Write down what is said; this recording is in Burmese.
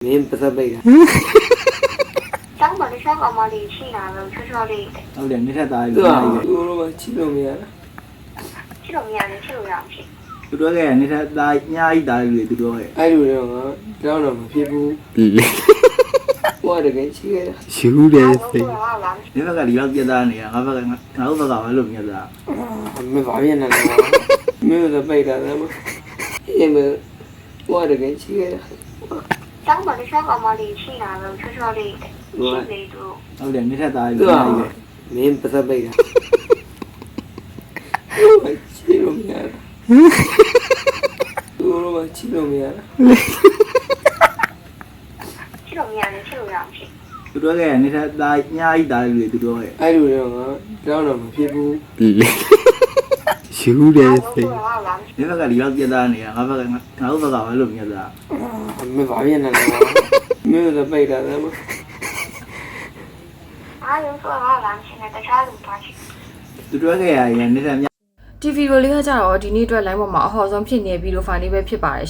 မင်းပစပိတ်တာ ကျောင်းမှာလည်းရှောက်ကောင်မလေးရှိလာတော့ချောချောလေး ဟုတ်တယ်နေထက်သား သူ ကြီး က ကြီး သူတို့ကချစ်လို့မရတာ ချစ်လို့မရတယ်ချစ်လို့ရအောင်ဖြစ် သူတို့ကနေထက်သားညာကြီးသားတွေသူတို့က အဲ့လိုတော့ငါတောင်းတော့မဖြစ်ဘူးဟိုတကယ်ချစ်ခဲ့တာ ရှူးတယ် စိတ်ကလာ ဒီဘက်ကဒီလောက်ပြတ်သားနေတာငါဘက်ကငါတို့ဘက်ကပဲလို့မြတ်သား မင်းဘာဖြစ်နေလဲမင်းတို့ပိတ်တာလည်းမအေးမဟိုတကယ်ချစ်ခဲ့တာ ကျောင်းမှာလည်းရှောက်ကောင်မလေးရှိလာတော့ချောချောလေးရှိနေသူ ဟုတ်တယ်နေထက်သား သူ ကြီး က ကြီး မင်းပစပိတ်တာချစ်လို့မရတာသူတို့ကချစ်လို့မရတာ ချစ်လို့မရတယ်ချစ်လို့ရအောင်ဖြစ် သူတို့ကနေထက်သားညာကြီးသားတွေသူတို့က အဲ့လိုတော့ငါတောင်းတော့မဖြစ်ဘူး ရှူးတယ် စိတ်ကလာ ဒီဘက်ကဒီလောက်ပြတ်သားနေတာငါဘက်ကငါတို့ဘက်ကပဲလို့မြတ်သား မင်းဘာဖြစ်နေလဲမင်းတို့ပိတ်တာလည်းမ အားလုံးဆိုတော့လာရှင်တဲ့တခြားလူပါချစ် သူတို့ကရနေထက် TV ကိုလေးကကြတော့ဒီနေ့အတွက် line ပေါ်မှာအဟော်ဆုံးဖြစ်နေပြီးတော့ file လေးပဲဖြစ်ပါတယ်ရှ